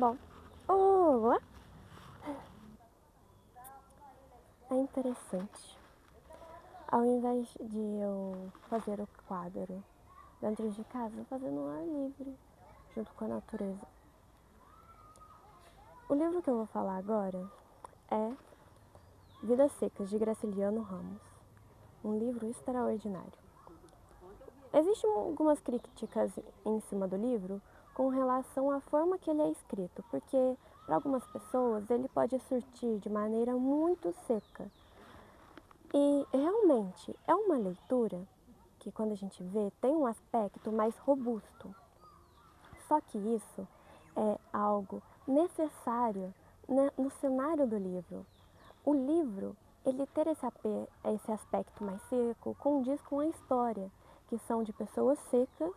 Bom, olá! É interessante. Ao invés de eu fazer o quadro dentro de casa, eu fazer no ar livre, junto com a natureza. O livro que eu vou falar agora é Vidas Secas, de Graciliano Ramos. Um livro extraordinário. Existem algumas críticas em cima do livro com relação à forma que ele é escrito, porque para algumas pessoas ele pode surtir de maneira muito seca. E realmente é uma leitura que, quando a gente vê, tem um aspecto mais robusto. Só que isso é algo necessário no cenário do livro. O livro, ele ter esse aspecto mais seco, condiz com a história, que são de pessoas secas,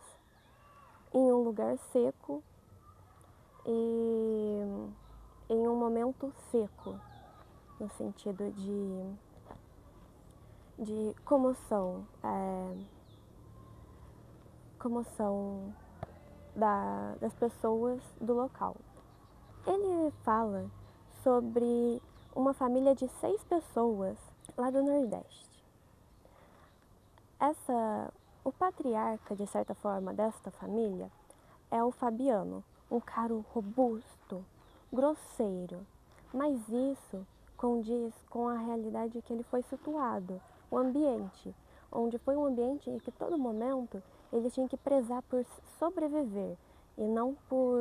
em um lugar seco e em um momento seco, no sentido de comoção, comoção das pessoas do local. Ele fala sobre uma família de 6 pessoas lá do Nordeste. O patriarca, de certa forma, desta família é o Fabiano, um cara robusto, grosseiro, mas isso condiz com a realidade que ele foi situado, o ambiente, onde foi um ambiente em que todo momento ele tinha que prezar por sobreviver e não por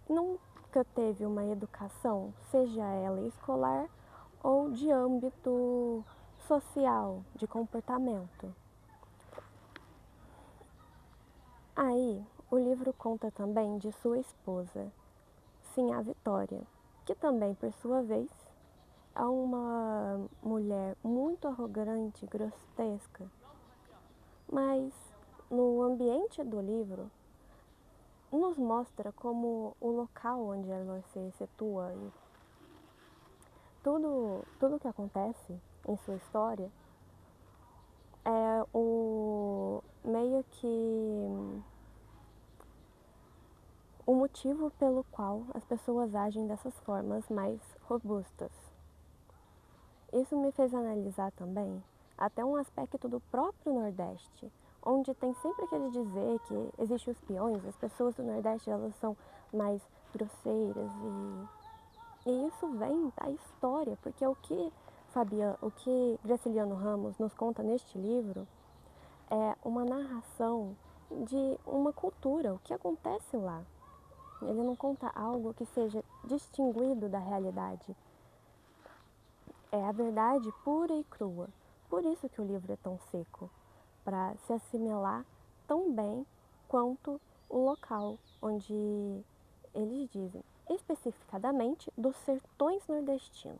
nunca teve uma educação, seja ela escolar ou de âmbito social, de comportamento. Aí, o livro conta também de sua esposa, sim, a Vitória, que também, por sua vez, é uma mulher muito arrogante, grotesca, mas no ambiente do livro nos mostra como o local onde ela se situa e tudo que acontece em sua história é o meio que o motivo pelo qual as pessoas agem dessas formas mais robustas. Isso me fez analisar também até um aspecto do próprio Nordeste, onde tem sempre aquele dizer que existem os peões, as pessoas do Nordeste elas são mais grosseiras e isso vem da história, porque o que Graciliano Ramos nos conta neste livro é uma narração de uma cultura, o que acontece lá. Ele não conta algo que seja distinguido da realidade. É a verdade pura e crua. Por isso que o livro é tão seco, para se assimilar tão bem quanto o local onde eles dizem, especificadamente dos sertões nordestinos.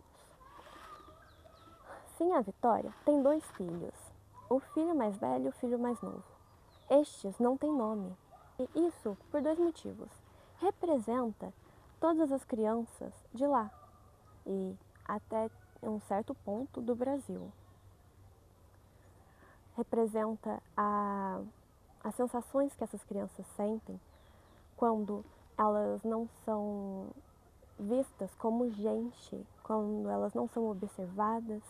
Sim, a Vitória tem 2 filhos, o filho mais velho e o filho mais novo. Estes não têm nome, e isso por 2 motivos. Representa todas as crianças de lá e até um certo ponto do Brasil. Representa as sensações que essas crianças sentem quando elas não são vistas como gente, quando elas não são observadas,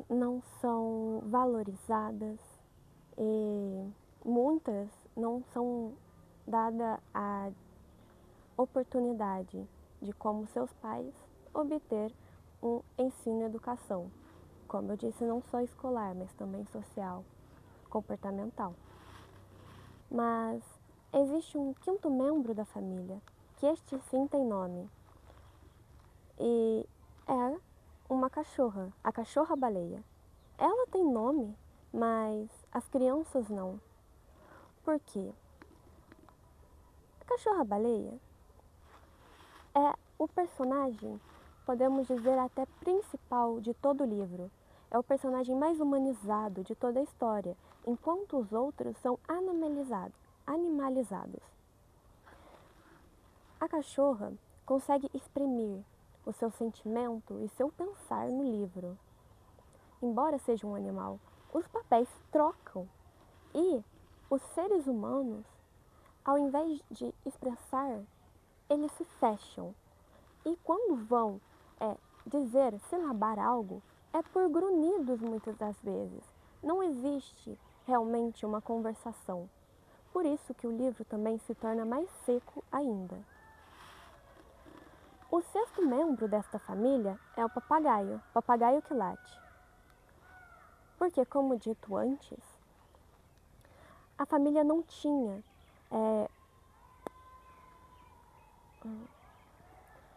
não são valorizadas e muitas não são dada a oportunidade de, como seus pais, obter um ensino e educação. Como eu disse, não só escolar, mas também social, comportamental. Mas existe um 5º membro da família, que este sim tem nome. E é uma cachorra, a cachorra-baleia. Ela tem nome, mas as crianças não. Por quê? A cachorra-baleia é o personagem, podemos dizer até principal de todo o livro. É o personagem mais humanizado de toda a história, enquanto os outros são animalizados. A cachorra consegue exprimir o seu sentimento e seu pensar no livro. Embora seja um animal, os papéis trocam e os seres humanos ao invés de expressar, eles se fecham. E quando vão dizer, silabar algo, é por grunhidos muitas das vezes. Não existe realmente uma conversação. Por isso que o livro também se torna mais seco ainda. O sexto membro desta família é o papagaio que late. Porque, como dito antes, a família não tinha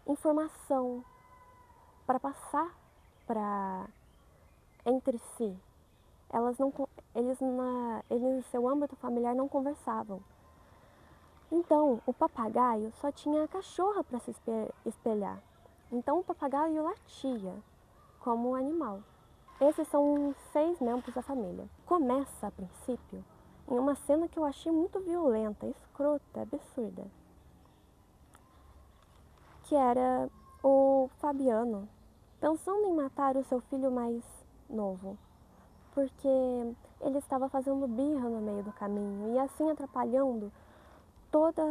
informação para passar entre si. Eles no seu âmbito familiar não conversavam. Então, o papagaio só tinha a cachorra para se espelhar. Então, o papagaio latia como um animal. Esses são os 6 membros da família. Começa, a princípio, em uma cena que eu achei muito violenta, escrota, absurda. Que era o Fabiano pensando em matar o seu filho mais novo. Porque ele estava fazendo birra no meio do caminho e assim atrapalhando toda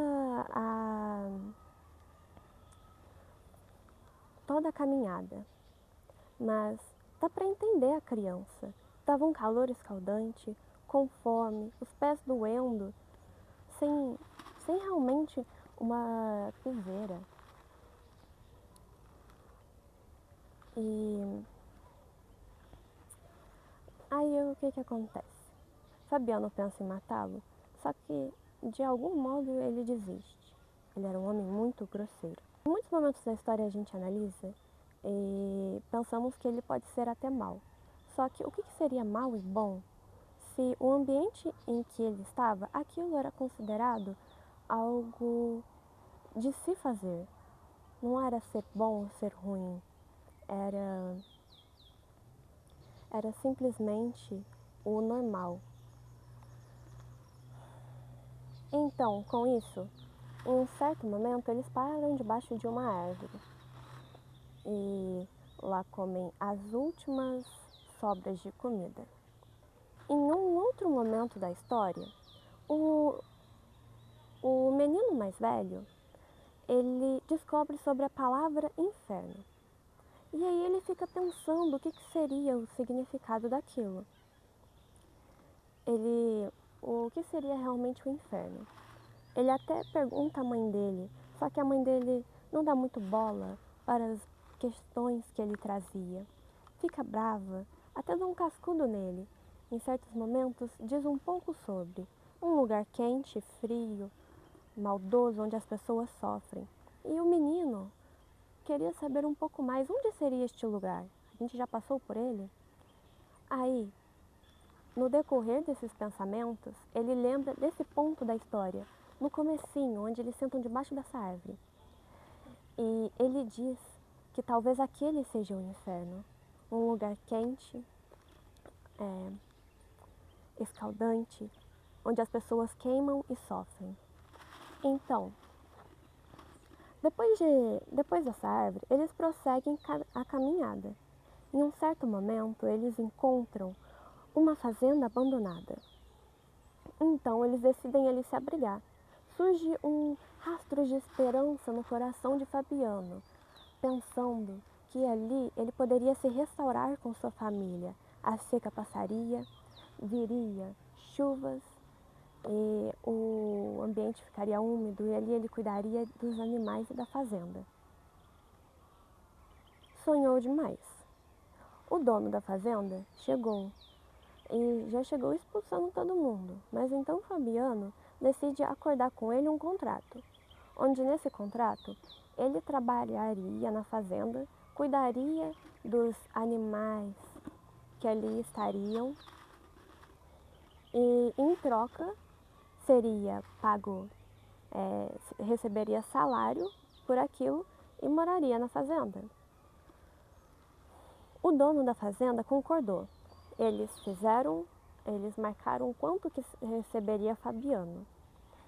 a caminhada. Mas dá para entender a criança. Tava um calor escaldante, com fome, os pés doendo, sem realmente uma piseira. E aí o que acontece? Fabiano pensa em matá-lo, só que de algum modo ele desiste. Ele era um homem muito grosseiro. Em muitos momentos da história a gente analisa e pensamos que ele pode ser até mau. Só que o que seria mau e bom se o ambiente em que ele estava, aquilo era considerado algo de se fazer. Não era ser bom ou ser ruim. Era simplesmente o normal. Então, com isso, em um certo momento, eles param debaixo de uma árvore e lá comem as últimas sobras de comida. Em um outro momento da história, o menino mais velho, ele descobre sobre a palavra inferno. E aí ele fica pensando o que seria o significado daquilo. O que seria realmente o inferno? Ele até pergunta à mãe dele, só que a mãe dele não dá muito bola para as questões que ele trazia. Fica brava, até dá um cascudo nele. Em certos momentos, diz um pouco sobre um lugar quente, frio, maldoso, onde as pessoas sofrem. E o menino queria saber um pouco mais onde seria este lugar. A gente já passou por ele? Aí, no decorrer desses pensamentos, ele lembra desse ponto da história, no comecinho, onde eles sentam debaixo dessa árvore. E ele diz que talvez aquele seja o inferno. Um lugar quente, escaldante, onde as pessoas queimam e sofrem. Então, depois dessa árvore, eles prosseguem a caminhada. Em um certo momento, eles encontram uma fazenda abandonada. Então, eles decidem ali se abrigar. Surge um rastro de esperança no coração de Fabiano, pensando que ali ele poderia se restaurar com sua família. A seca passaria, viria chuvas e o ambiente ficaria úmido e ali ele cuidaria dos animais e da fazenda. Sonhou demais. O dono da fazenda chegou e já chegou expulsando todo mundo, mas então Fabiano decide acordar com ele um contrato, onde nesse contrato ele trabalharia na fazenda, cuidaria dos animais que ali estariam e em troca seria pago, receberia salário por aquilo e moraria na fazenda. O dono da fazenda concordou. Eles marcaram quanto que receberia Fabiano.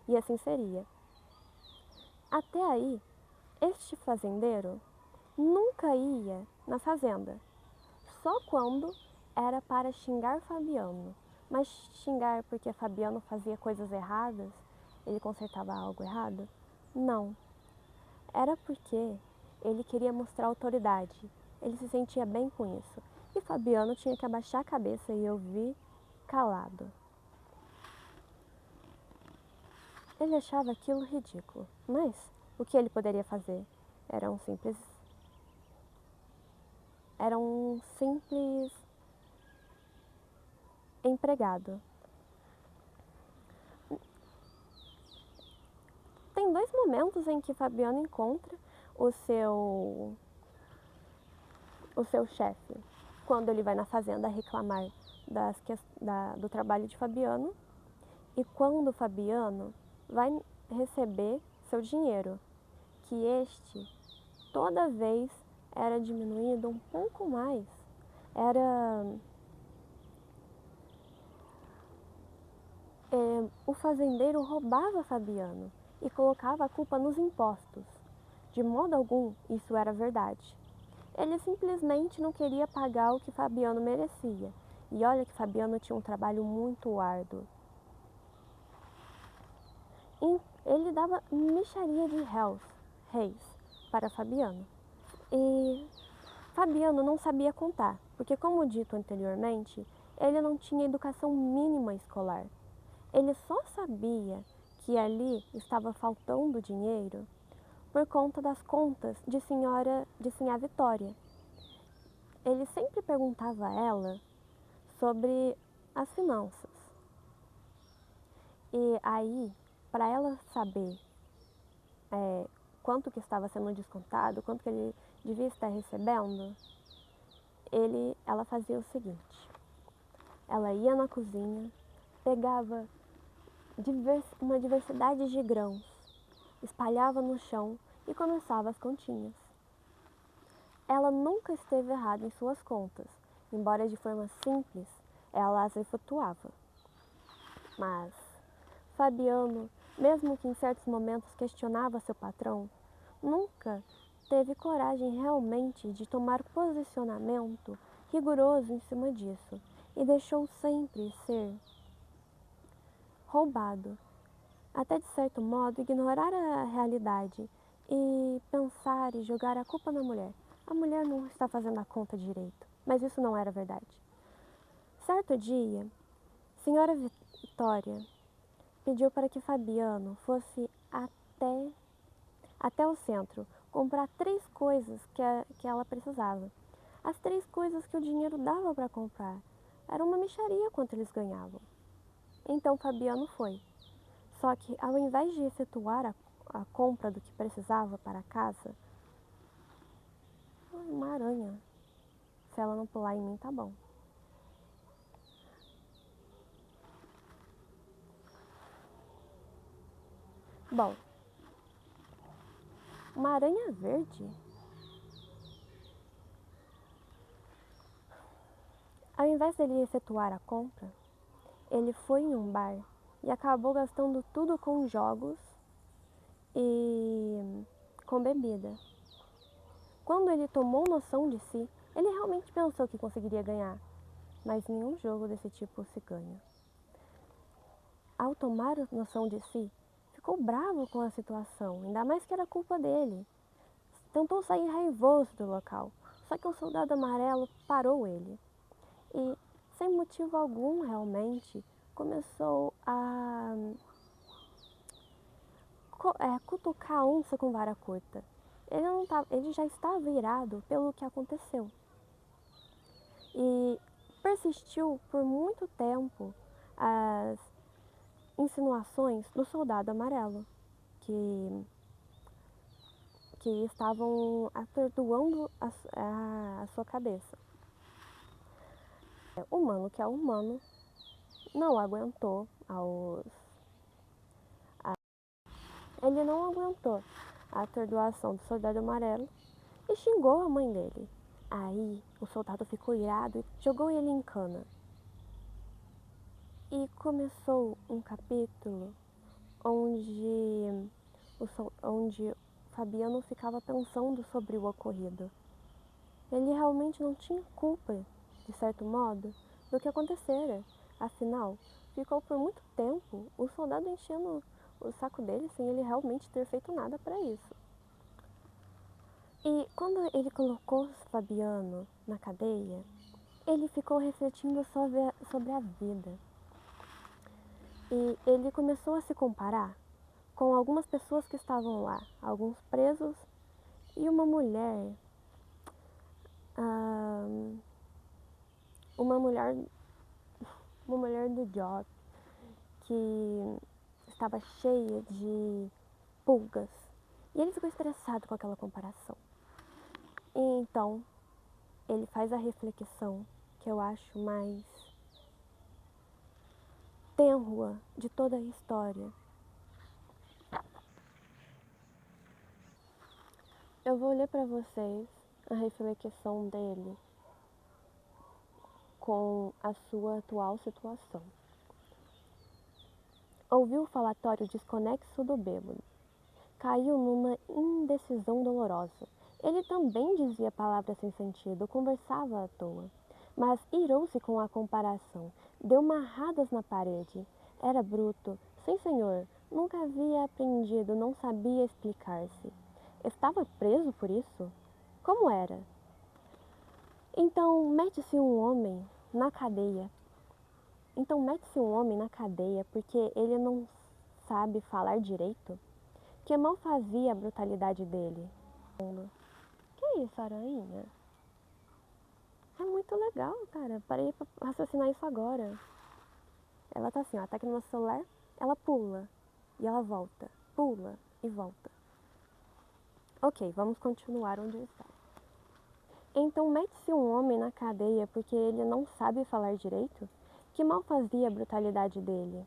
E assim seria. Até aí, este fazendeiro nunca ia na fazenda. Só quando era para xingar Fabiano. Mas xingar porque Fabiano fazia coisas erradas ele consertava algo errado? Não. Era porque ele queria mostrar autoridade. Ele se sentia bem com isso. E Fabiano tinha que abaixar a cabeça e ouvir calado. Ele achava aquilo ridículo, mas o que ele poderia fazer? Era um simples empregado. Tem 2 momentos em que Fabiano encontra o seu chefe, quando ele vai na fazenda reclamar do trabalho de Fabiano e quando Fabiano vai receber seu dinheiro, que este toda vez era diminuído um pouco mais. O fazendeiro roubava Fabiano e colocava a culpa nos impostos. De modo algum, isso era verdade. Ele simplesmente não queria pagar o que Fabiano merecia. E olha que Fabiano tinha um trabalho muito árduo. Ele dava mixaria de reis para Fabiano. E Fabiano não sabia contar, porque como dito anteriormente, ele não tinha educação mínima escolar. Ele só sabia que ali estava faltando dinheiro por conta das contas de Sinhá Vitória. Ele sempre perguntava a ela sobre as finanças. E aí, para ela saber quanto que estava sendo descontado, quanto que ele devia estar recebendo, ela fazia o seguinte: ela ia na cozinha, pegava uma diversidade de grãos, espalhava no chão e começava as continhas. Ela nunca esteve errada em suas contas, embora de forma simples ela as efetuava. Mas Fabiano, mesmo que em certos momentos questionava seu patrão, nunca teve coragem realmente de tomar posicionamento rigoroso em cima disso e deixou sempre ser roubado, até de certo modo ignorar a realidade e pensar e jogar a culpa na mulher. A mulher não está fazendo a conta direito, mas isso não era verdade. Certo dia, Senhora Vitória pediu para que Fabiano fosse até o centro comprar 3 coisas que ela precisava. As 3 coisas que o dinheiro dava para comprar. Era uma mixaria quanto eles ganhavam. Então Fabiano foi. Só que ao invés de efetuar a compra do que precisava para casa, uma aranha. Se ela não pular em mim, tá bom. Bom, uma aranha verde. Ao invés dele efetuar a compra, ele foi em um bar e acabou gastando tudo com jogos e com bebida. Quando ele tomou noção de si, ele realmente pensou que conseguiria ganhar, mas nenhum jogo desse tipo se ganha. Ao tomar noção de si, ficou bravo com a situação, ainda mais que era culpa dele. Tentou sair raivoso do local, só que o soldado amarelo parou ele. E, sem motivo algum realmente, começou a cutucar a onça com vara curta. Ele já estava irado pelo que aconteceu. E persistiu por muito tempo as insinuações do soldado amarelo, que estavam atordoando a sua cabeça. O humano que é humano não aguentou ele não aguentou a atordoação do soldado amarelo e xingou a mãe dele. Aí o soldado ficou irado e jogou ele em cana. E começou um capítulo onde Fabiano ficava pensando sobre o ocorrido. Ele realmente não tinha culpa, de certo modo, do que acontecera. Afinal, ficou por muito tempo o soldado enchendo o saco dele sem ele realmente ter feito nada para isso. E quando ele colocou Fabiano na cadeia, ele ficou refletindo sobre a vida. E ele começou a se comparar com algumas pessoas que estavam lá, alguns presos e uma mulher, uma mulher do job que estava cheia de pulgas. E ele ficou estressado com aquela comparação. E então ele faz a reflexão que eu acho mais tênua de toda a história. Eu vou ler para vocês a reflexão dele com a sua atual situação. Ouviu o falatório desconexo do bêbado. Caiu numa indecisão dolorosa. Ele também dizia palavras sem sentido, conversava à toa. Mas irou-se com a comparação. Deu marradas na parede. Era bruto. Sim, senhor. Nunca havia aprendido, não sabia explicar-se. Estava preso por isso? Como era? Então mete-se um homem na cadeia. Porque ele não sabe falar direito? Que mal fazia a brutalidade dele. Que isso, aranha? É muito legal, cara. Parei pra raciocinar isso agora. Ela tá assim, ó, tá aqui no meu celular, ela pula e ela volta. Pula e volta. Ok, vamos continuar onde está. Então mete-se um homem na cadeia porque ele não sabe falar direito? Que mal fazia a brutalidade dele?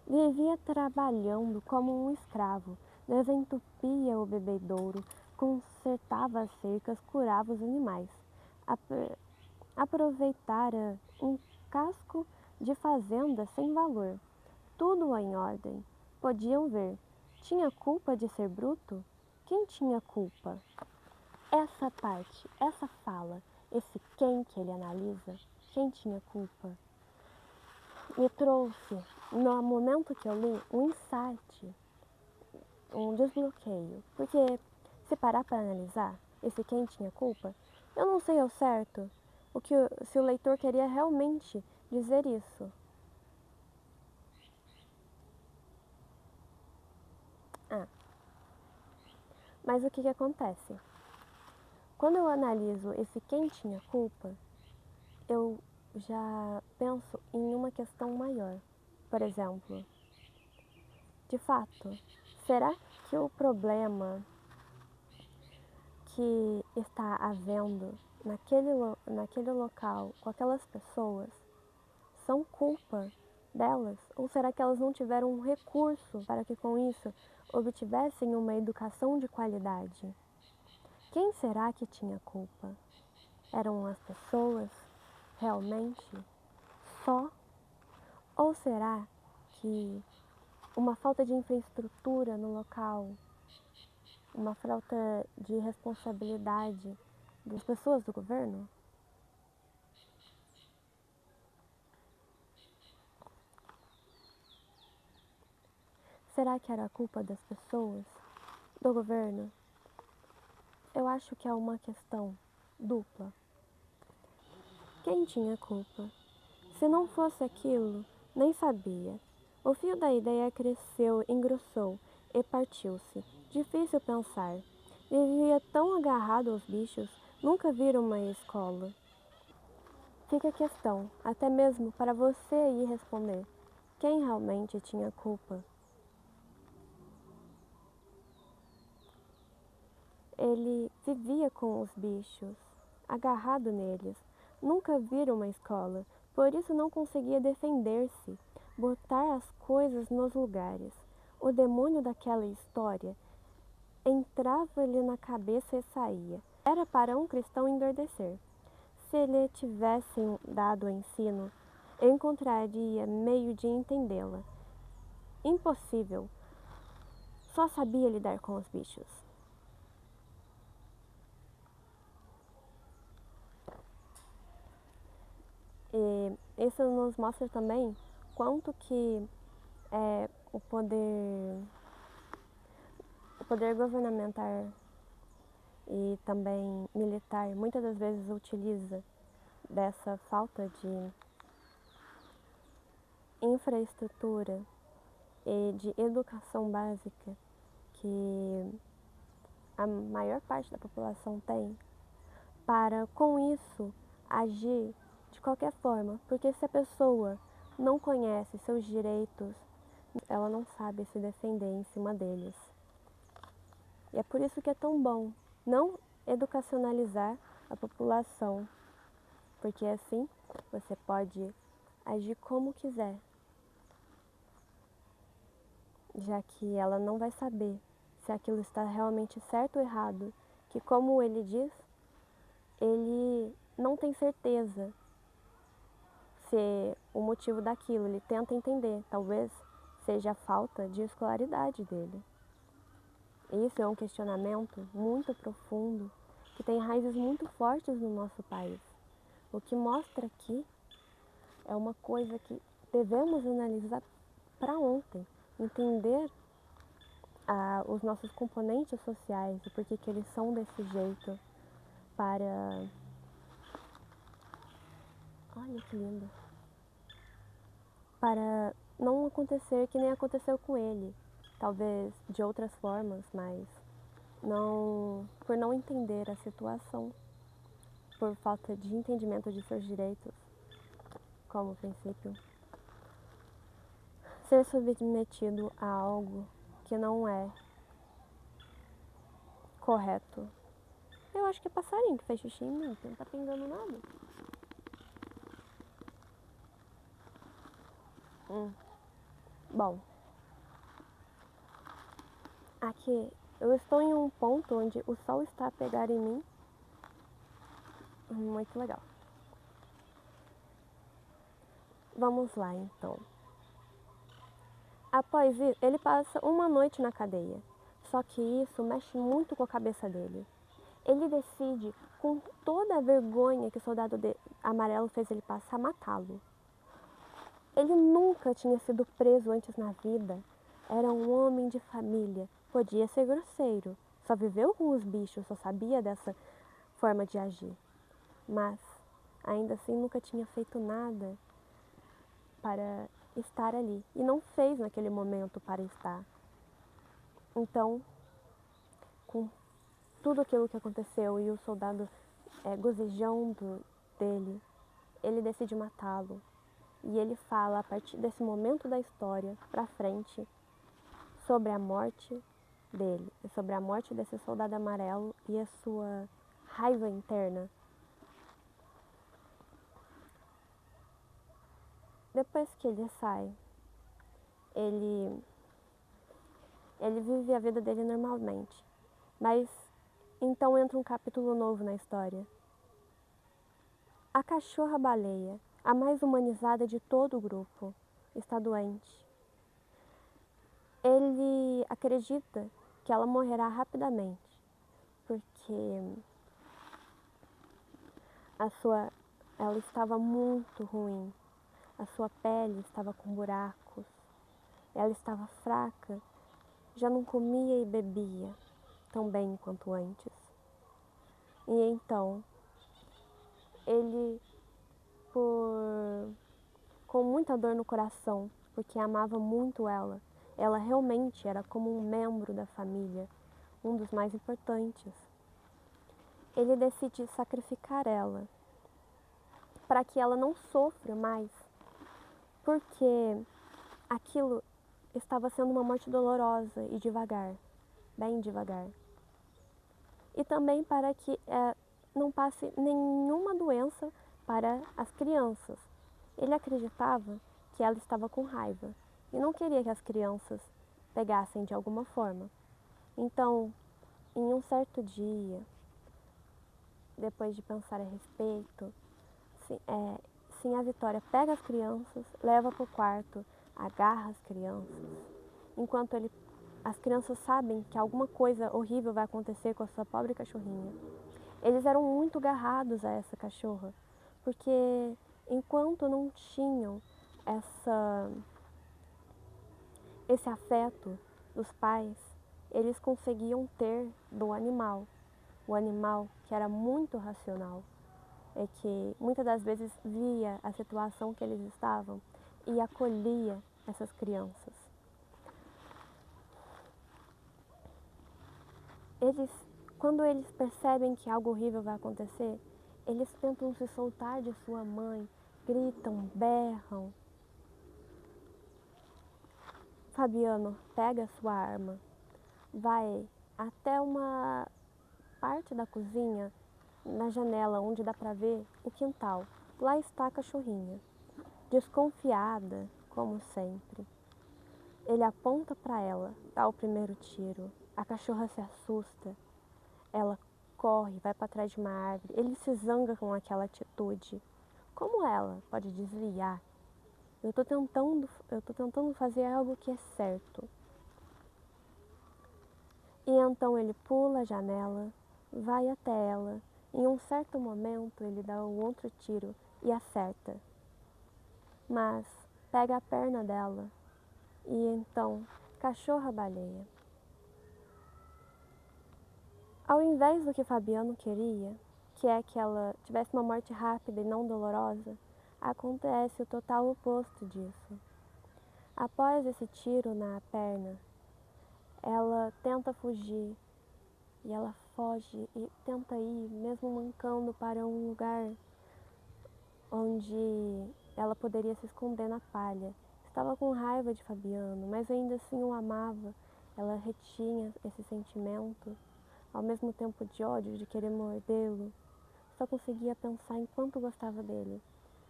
Vivia trabalhando como um escravo, desentupia o bebedouro, consertava as cercas, curava os animais. Aproveitara um casco de fazenda sem valor. Tudo em ordem. Podiam ver. Tinha culpa de ser bruto? Quem tinha culpa? Essa parte, essa fala, esse quem que ele analisa, quem tinha culpa? Me trouxe, no momento que eu li, um insight, um desbloqueio. Porque se parar para analisar esse quem tinha culpa, eu não sei ao certo se o leitor queria realmente dizer isso. Mas o que acontece? Quando eu analiso esse quem tinha culpa, eu já penso em uma questão maior. Por exemplo, de fato, será que o problema que está havendo naquele local, com aquelas pessoas, são culpa delas? Ou será que elas não tiveram um recurso para que com isso obtivessem uma educação de qualidade? Quem será que tinha culpa? Eram as pessoas realmente só? Ou será que uma falta de infraestrutura no local, uma falta de responsabilidade das pessoas do governo? Será que era a culpa das pessoas, do governo? Eu acho que é uma questão dupla. Quem tinha culpa? Se não fosse aquilo, nem sabia. O fio da ideia cresceu, engrossou e partiu-se. Difícil pensar. Vivia tão agarrado aos bichos, nunca vira uma escola. Fica a questão, até mesmo para você ir responder. Quem realmente tinha culpa? Ele vivia com os bichos, agarrado neles. Nunca vira uma escola, por isso não conseguia defender-se, botar as coisas nos lugares. O demônio daquela história entrava-lhe na cabeça e saía. Era para um cristão endoidecer. Se lhe tivessem dado o ensino, encontraria meio de entendê-la. Impossível. Só sabia lidar com os bichos. E isso nos mostra também quanto que o poder governamental e também militar muitas das vezes utiliza dessa falta de infraestrutura e de educação básica que a maior parte da população tem, para com isso agir de qualquer forma, porque se a pessoa não conhece seus direitos, ela não sabe se defender em cima deles. E é por isso que é tão bom não educacionalizar a população, porque assim você pode agir como quiser, já que ela não vai saber se aquilo está realmente certo ou errado, que como ele diz, ele não tem certeza se o motivo daquilo, ele tenta entender, talvez seja a falta de escolaridade dele. Isso é um questionamento muito profundo, que tem raízes muito fortes no nosso país. O que mostra aqui é uma coisa que devemos analisar para ontem, entender os nossos componentes sociais e por que eles são desse jeito, para... Olha que lindo! Para não acontecer que nem aconteceu com ele, talvez de outras formas, mas por não entender a situação, por falta de entendimento de seus direitos, como princípio, ser submetido a algo que não é correto. Eu acho que é passarinho que fez xixi em mim, não tá pingando nada. Bom, aqui eu estou em um ponto onde o sol está a pegar em mim. Muito legal. Vamos lá então. Após isso, ele passa uma noite na cadeia. Só que isso mexe muito com a cabeça dele. Ele decide, com toda a vergonha que o soldado amarelo fez ele passar, matá-lo. Ele nunca tinha sido preso antes na vida. Era um homem de família. Podia ser grosseiro. Só viveu com os bichos, só sabia dessa forma de agir. Mas, ainda assim, nunca tinha feito nada para estar ali. E não fez naquele momento para estar. Então, com tudo aquilo que aconteceu e o soldado gozejando dele, ele decide matá-lo. E ele fala, a partir desse momento da história pra frente, sobre a morte dele, sobre a morte desse soldado amarelo e a sua raiva interna. Depois que ele sai, ele vive a vida dele normalmente. Mas então entra um capítulo novo na história. A cachorra-baleia, a mais humanizada de todo o grupo, está doente. Ele acredita que ela morrerá rapidamente, porque ela estava muito ruim. A sua pele estava com buracos. Ela estava fraca, já não comia e bebia tão bem quanto antes. E então, ele, com muita dor no coração, porque amava muito ela realmente era como um membro da família, um dos mais importantes. Ele decide sacrificar ela, para que ela não sofra mais, porque aquilo estava sendo uma morte dolorosa e devagar, bem devagar. E também para que não passe nenhuma doença para as crianças. Ele acreditava que ela estava com raiva e não queria que as crianças pegassem de alguma forma. Então, em um certo dia, depois de pensar a respeito, sim, a Vitória pega as crianças, leva para o quarto, agarra as crianças, enquanto as crianças sabem que alguma coisa horrível vai acontecer com a sua pobre cachorrinha. Eles eram muito agarrados a essa cachorra, porque enquanto não tinham esse afeto dos pais, eles conseguiam ter do animal. O animal que era muito racional, é que muitas das vezes via a situação que eles estavam e acolhia essas crianças. Quando eles percebem que algo horrível vai acontecer, eles tentam se soltar de sua mãe, gritam, berram. Fabiano pega sua arma, vai até uma parte da cozinha, na janela onde dá pra ver o quintal. Lá está a cachorrinha, desconfiada, como sempre. Ele aponta para ela, dá o primeiro tiro. A cachorra se assusta. Ela corre, vai para trás de uma árvore. Ele se zanga com aquela atitude. Como ela pode desviar? Eu tô tentando fazer algo que é certo. E então ele pula a janela, vai até ela. Em um certo momento ele dá um outro tiro e acerta. Mas pega a perna dela. E então, cachorra-baleia. Ao invés do que Fabiano queria, que é que ela tivesse uma morte rápida e não dolorosa, acontece o total oposto disso. Após esse tiro na perna, ela tenta fugir e ela foge e tenta ir, mesmo mancando, para um lugar onde ela poderia se esconder na palha. Estava com raiva de Fabiano, mas ainda assim o amava. Ela retinha esse sentimento, ao mesmo tempo de ódio, de querer mordê-lo. Só conseguia pensar em quanto gostava dele.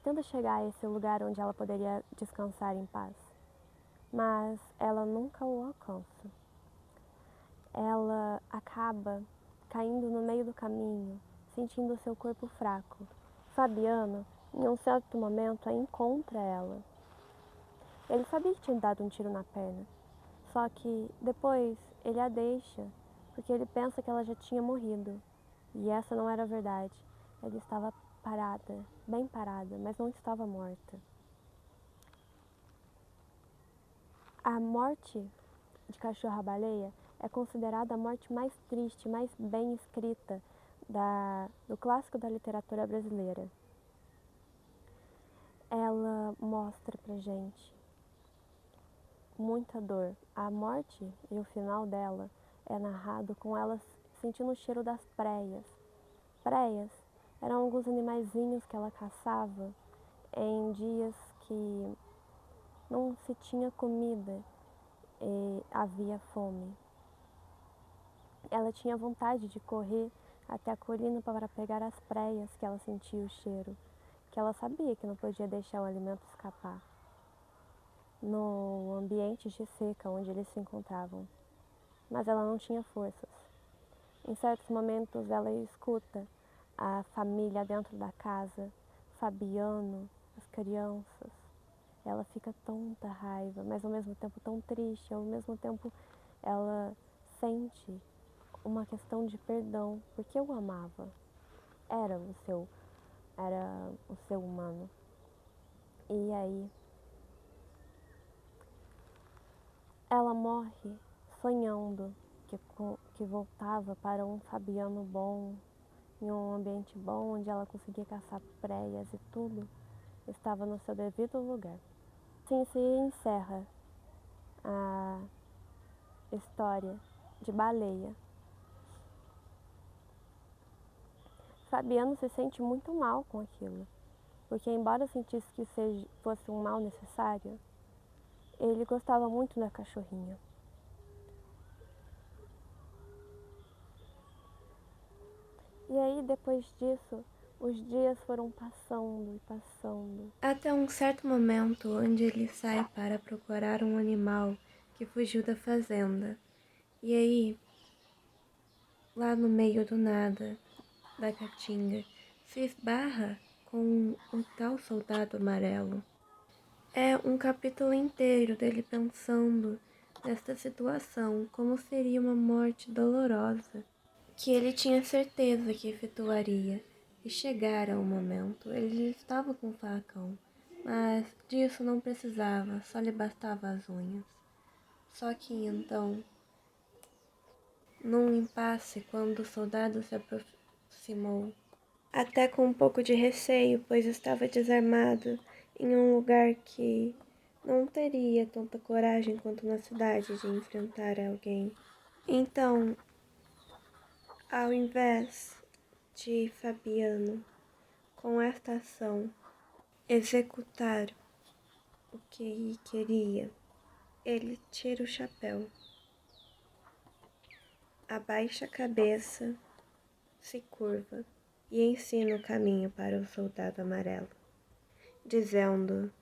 Tenta chegar a esse lugar onde ela poderia descansar em paz. Mas ela nunca o alcança. Ela acaba caindo no meio do caminho, sentindo seu corpo fraco. Fabiano, em um certo momento, a encontra ela. Ele sabia que tinha dado um tiro na perna, só que depois ele a deixa, porque ele pensa que ela já tinha morrido. E essa não era a verdade. Ela estava parada, bem parada, mas não estava morta. A morte de cachorra-baleia é considerada a morte mais triste, mais bem escrita do clássico da literatura brasileira. Ela mostra pra gente muita dor. A morte e o final dela é narrado com ela sentindo o cheiro das preias. Preias eram alguns animaizinhos que ela caçava em dias que não se tinha comida e havia fome. Ela tinha vontade de correr até a colina para pegar as preias que ela sentia o cheiro, que ela sabia que não podia deixar o alimento escapar no ambiente de seca onde eles se encontravam. Mas ela não tinha forças. Em certos momentos ela escuta a família dentro da casa, Fabiano, as crianças. Ela fica tonta, raiva, mas ao mesmo tempo tão triste, ao mesmo tempo ela sente uma questão de perdão, porque eu amava. Era o seu humano. E aí ela morre sonhando que voltava para um Fabiano bom, em um ambiente bom, onde ela conseguia caçar preias e tudo estava no seu devido lugar. Assim se encerra a história de Baleia. Fabiano se sente muito mal com aquilo, porque embora sentisse que fosse um mal necessário, ele gostava muito da cachorrinha. E aí, depois disso, os dias foram passando e passando. Até um certo momento onde ele sai para procurar um animal que fugiu da fazenda. E aí, lá no meio do nada, da caatinga, se esbarra com o tal soldado amarelo. É um capítulo inteiro dele pensando nesta situação, como seria uma morte dolorosa, que ele tinha certeza que efetuaria. E chegara o momento, ele estava com o facão, mas disso não precisava, só lhe bastava as unhas. Só que então, num impasse, quando o soldado se aproximou, até com um pouco de receio, pois estava desarmado em um lugar que não teria tanta coragem quanto na cidade de enfrentar alguém. Então, ao invés de Fabiano, com esta ação, executar o que queria, ele tira o chapéu, abaixa a cabeça, se curva e ensina o caminho para o soldado amarelo, dizendo: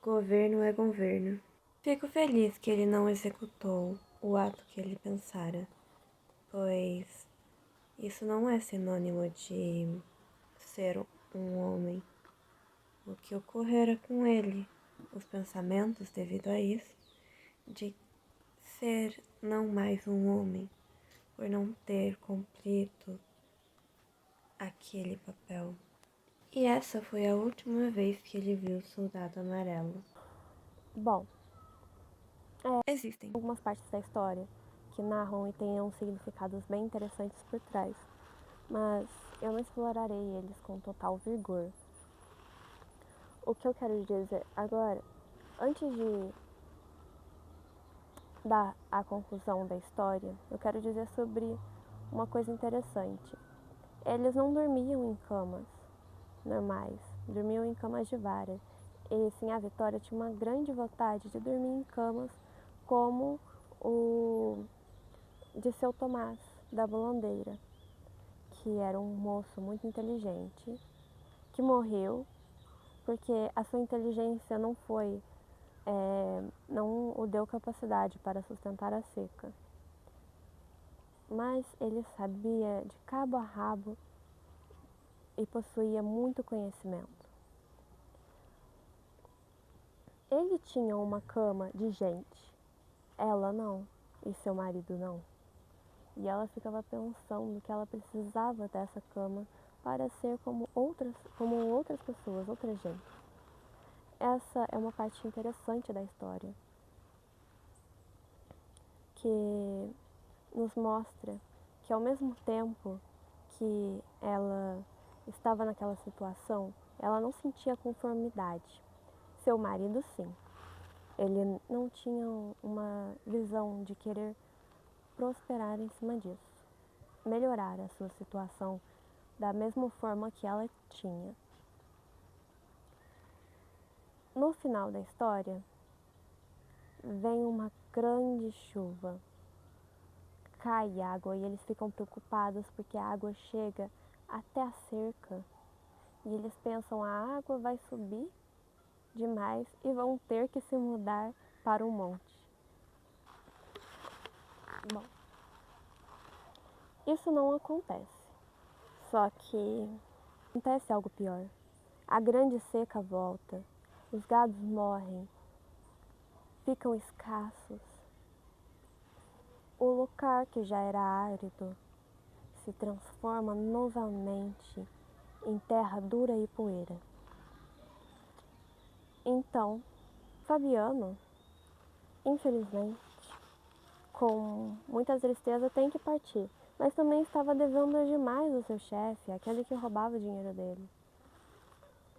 governo é governo. Fico feliz que ele não executou o ato que ele pensara, pois isso não é sinônimo de ser um homem. O que ocorrera com ele, os pensamentos devido a isso, de ser não mais um homem, por não ter cumprido aquele papel. E essa foi a última vez que ele viu o soldado amarelo. Bom, existem algumas partes da história que narram e tenham significados bem interessantes por trás, mas eu não explorarei eles com total vigor. O que eu quero dizer agora, antes de dar a conclusão da história, eu quero dizer sobre uma coisa interessante. Eles não dormiam em camas normais, dormiam em camas de vara. E sim, a Vitória tinha uma grande vontade de dormir em camas como o de seu Tomás, da Bolandeira, que era um moço muito inteligente, que morreu porque a sua inteligência não o deu capacidade para sustentar a seca. Mas ele sabia de cabo a rabo e possuía muito conhecimento. Ele tinha uma cama de gente, ela não, e seu marido não. E ela ficava pensando que ela precisava dessa cama para ser como outras pessoas, outra gente. Essa é uma parte interessante da história, que nos mostra que ao mesmo tempo que ela estava naquela situação, ela não sentia conformidade. Seu marido, sim. Ele não tinha uma visão de querer prosperar em cima disso, melhorar a sua situação da mesma forma que ela tinha. No final da história, vem uma grande chuva, cai água e eles ficam preocupados porque a água chega até a cerca e eles pensam: a água vai subir demais e vão ter que se mudar para um monte. Bom, isso não acontece, só que acontece algo pior. A grande seca volta, os gados morrem, ficam escassos. O lugar que já era árido se transforma novamente em terra dura e poeira. Então, Fabiano, infelizmente, com muita tristeza, tem que partir, mas também estava devendo demais ao seu chefe, aquele que roubava o dinheiro dele.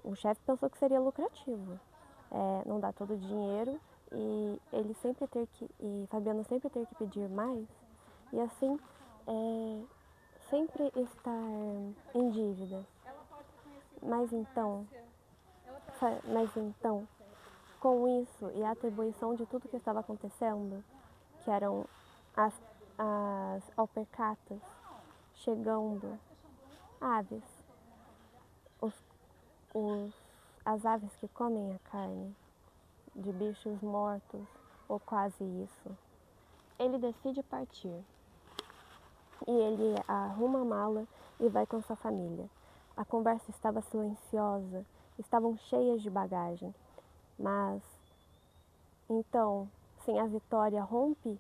O chefe pensou que seria lucrativo, não dar todo o dinheiro e Fabiano sempre ter que pedir mais e assim sempre estar em dívida. Mas então, com isso e a atribuição de tudo que estava acontecendo, que eram as alpercatas chegando, aves, os, os, as aves que comem a carne de bichos mortos ou quase isso, ele decide partir. E ele arruma a mala e vai com sua família. A conversa estava silenciosa, estavam cheias de bagagem, mas então, sim, a Vitória rompe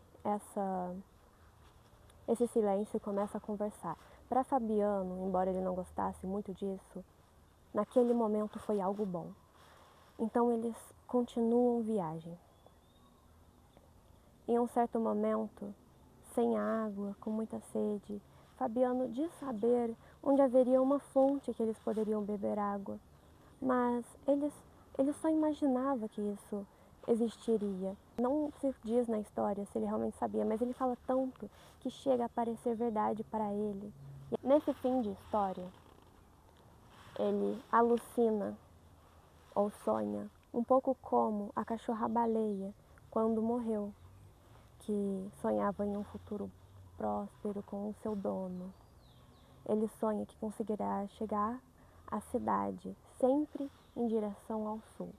esse silêncio e começa a conversar. Para Fabiano, embora ele não gostasse muito disso, naquele momento foi algo bom. Então eles continuam viagem. Em um certo momento, sem água, com muita sede, Fabiano diz saber onde haveria uma fonte que eles poderiam beber água, mas ele só imaginava que isso existiria. Não se diz na história se ele realmente sabia, mas ele fala tanto que chega a parecer verdade para ele. E nesse fim de história, ele alucina ou sonha, um pouco como a cachorra-baleia quando morreu, que sonhava em um futuro próspero com o seu dono. Ele sonha que conseguirá chegar à cidade, sempre em direção ao sul,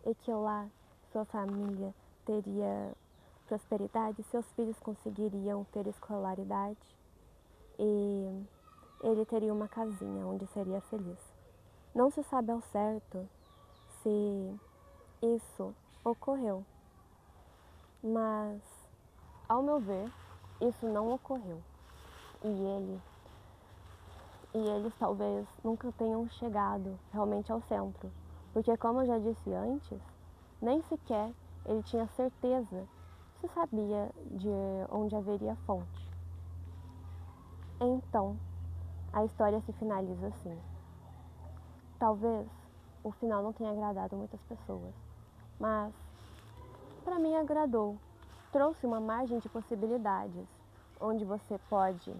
e que lá sua família teria prosperidade, seus filhos conseguiriam ter escolaridade e ele teria uma casinha onde seria feliz. Não se sabe ao certo se isso ocorreu, mas, ao meu ver, isso não ocorreu. E eles talvez nunca tenham chegado realmente ao centro, porque, como eu já disse antes, nem sequer ele tinha certeza se sabia de onde haveria fonte. Então, a história se finaliza assim. Talvez o final não tenha agradado muitas pessoas, mas para mim agradou. Trouxe uma margem de possibilidades, onde você pode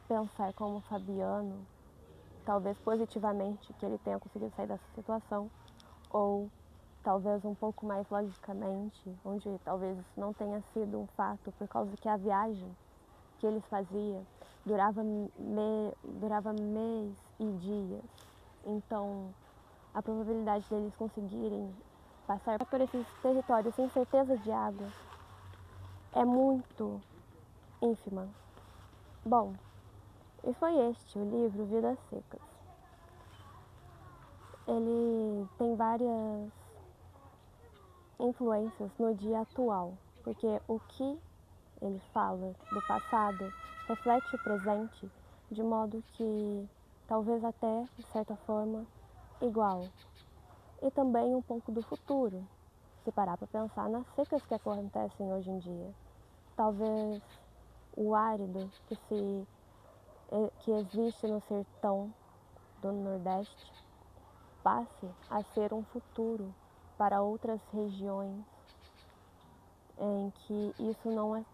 pensar como Fabiano, talvez positivamente, que ele tenha conseguido sair dessa situação, ou talvez um pouco mais logicamente, onde talvez isso não tenha sido um fato, por causa que a viagem que eles faziam durava mês e dias. Então, a probabilidade deles conseguirem passar por esses territórios sem certeza de água é muito ínfima. Bom, e foi este o livro Vidas Secas. Ele tem várias influências no dia atual, porque o que ele fala do passado reflete o presente de modo que talvez até, de certa forma, igual. E também um pouco do futuro, se parar para pensar nas secas que acontecem hoje em dia. Talvez o árido que existe no sertão do Nordeste passe a ser um futuro para outras regiões em que isso não é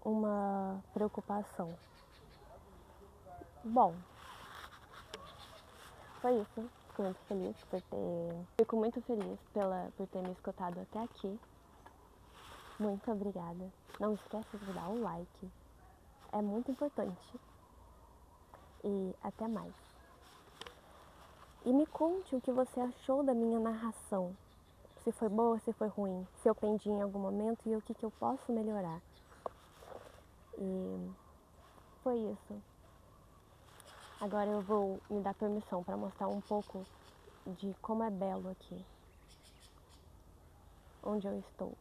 uma preocupação. Bom, foi isso. Fico muito feliz por ter me escutado até aqui. Muito obrigada. Não esqueça de dar o like. É muito importante. E até mais. E me conte o que você achou da minha narração. Se foi boa, se foi ruim. Se eu pendi em algum momento e o que eu posso melhorar. E foi isso. Agora eu vou me dar permissão para mostrar um pouco de como é belo aqui, onde eu estou.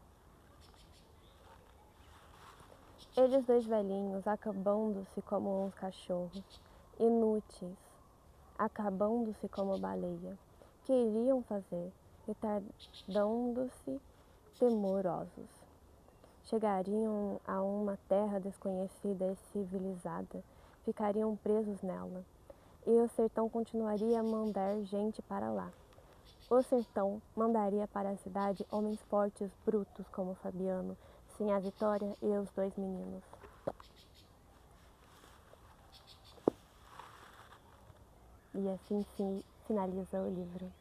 Eles dois velhinhos acabando-se como uns cachorros, inúteis, acabando-se como baleia, que iriam fazer, retardando-se temorosos. Chegariam a uma terra desconhecida e civilizada, ficariam presos nela, e o sertão continuaria a mandar gente para lá. O sertão mandaria para a cidade homens fortes, brutos como Fabiano, sem a Vitória e os dois meninos. E assim se finaliza o livro.